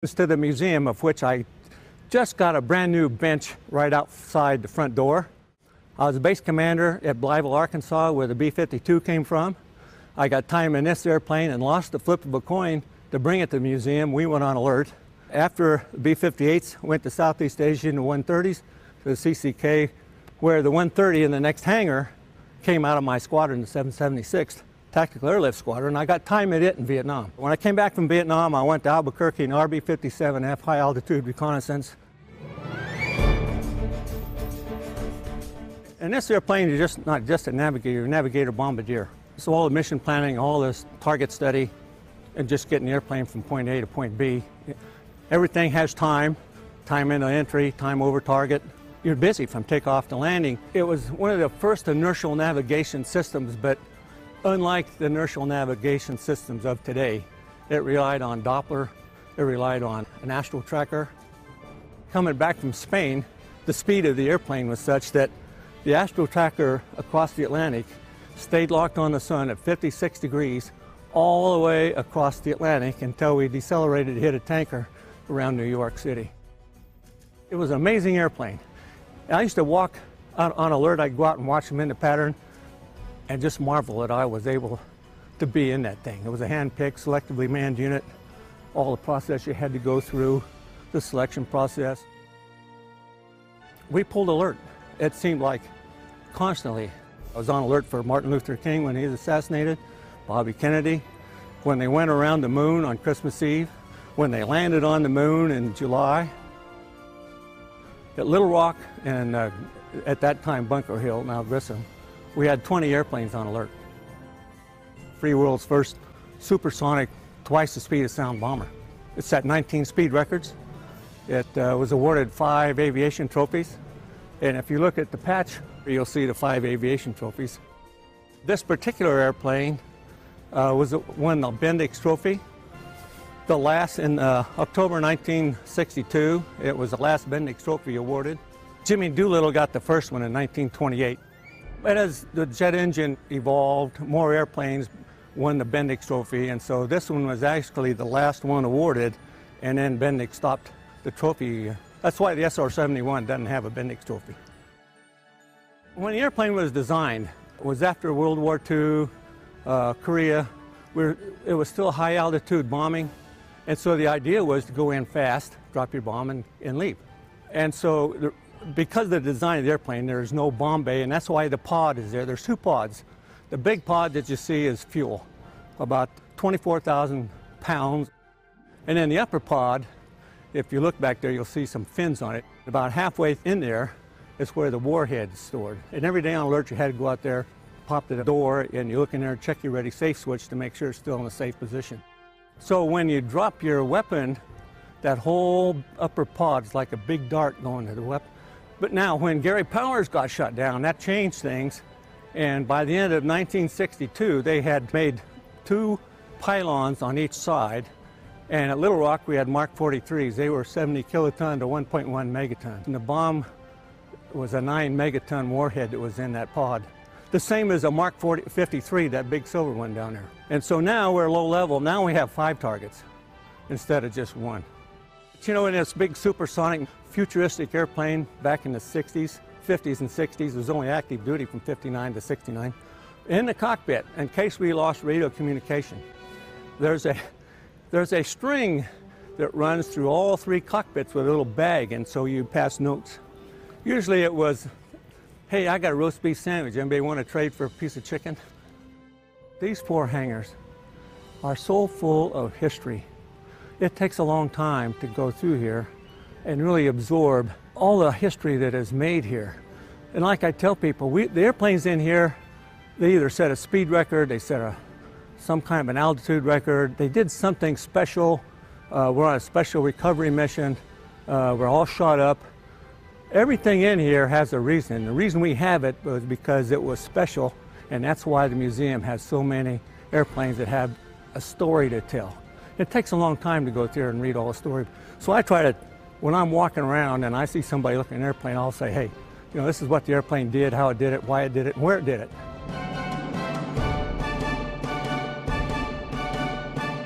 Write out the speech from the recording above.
To the museum, of which I just got a brand new bench right outside the front door. I was a base commander at Blytheville, Arkansas, where the B-52 came from. I got time in this airplane and lost the flip of a coin to bring it to the museum. We went on alert. After the B-58s went to Southeast Asia in the 130s to the CCK, where the 130 in the next hangar came out of my squadron, the 776th Tactical Airlift Squadron. I got time at it in Vietnam. When I came back from Vietnam, I went to Albuquerque in RB-57F, high altitude reconnaissance. And this airplane is not just a navigator bombardier. So all the mission planning, all this target study, and just getting the airplane from point A to point B. Everything has time into entry, time over target. You're busy from takeoff to landing. It was one of the first inertial navigation systems, but unlike the inertial navigation systems of today, it relied on Doppler, it relied on an astral tracker. Coming back from Spain, the speed of the airplane was such that the astral tracker across the Atlantic stayed locked on the sun at 56 degrees all the way across the Atlantic until we decelerated to hit a tanker around New York City. It was an amazing airplane. I used to walk out on alert. I'd go out and watch them in the pattern and just marvel that I was able to be in that thing. It was a hand-picked, selectively manned unit. All the process you had to go through, the selection process. We pulled alert. It seemed like constantly. I was on alert for Martin Luther King when he was assassinated, Bobby Kennedy, when they went around the moon on Christmas Eve, when they landed on the moon in July. At Little Rock and at that time Bunker Hill, now Grissom, we had 20 airplanes on alert. Free world's first supersonic, twice the speed of sound bomber. It set 19 speed records. It was awarded 5 aviation trophies. And if you look at the patch, you'll see the 5 aviation trophies. This particular airplane won the Bendix Trophy. The last in October 1962, it was the last Bendix Trophy awarded. Jimmy Doolittle got the first one in 1928. But as the jet engine evolved, more airplanes won the Bendix Trophy, and so this one was actually the last one awarded, and then Bendix stopped the trophy. That's why the SR-71 doesn't have a Bendix Trophy. When the airplane was designed, it was after World War II, Korea. It was still high altitude bombing, and so the idea was to go in fast, drop your bomb, and leave. And so because of the design of the airplane, there's no bomb bay, and that's why the pod is there. There's 2 pods. The big pod that you see is fuel, about 24,000 pounds. And then the upper pod, if you look back there, you'll see some fins on it. About halfway in there is where the warhead is stored. And every day on alert, you had to go out there, pop the door, and you look in there and check your ready safe switch to make sure it's still in a safe position. So when you drop your weapon, that whole upper pod's like a big dart going to the weapon. But now, when Gary Powers got shot down, that changed things. And by the end of 1962, they had made 2 pylons on each side. And at Little Rock, we had Mark 43s. They were 70 kiloton to 1.1 megaton. And the bomb was a 9 megaton warhead that was in that pod. The same as a Mark 53, that big silver one down there. And so now we're low level. Now we have 5 targets instead of just 1. But you know, in this big supersonic, futuristic airplane back in the 60s, 50s and 60s, it was only active duty from 59 to 69. In the cockpit, in case we lost radio communication, there's a string that runs through all 3 cockpits with a little bag, and so you pass notes. Usually it was, hey, I got a roast beef sandwich. Anybody want to trade for a piece of chicken? These 4 hangars are so full of history. It takes a long time to go through here and really absorb all the history that is made here. And like I tell people, the airplanes in here, they either set a speed record, they set some kind of an altitude record, they did something special. We're on a special recovery mission. We're all shot up. Everything in here has a reason. The reason we have it was because it was special, and that's why the museum has so many airplanes that have a story to tell. It takes a long time to go through and read all the story. So I try to, when I'm walking around and I see somebody looking at an airplane, I'll say, hey, you know, this is what the airplane did, how it did it, why it did it, and where it did it.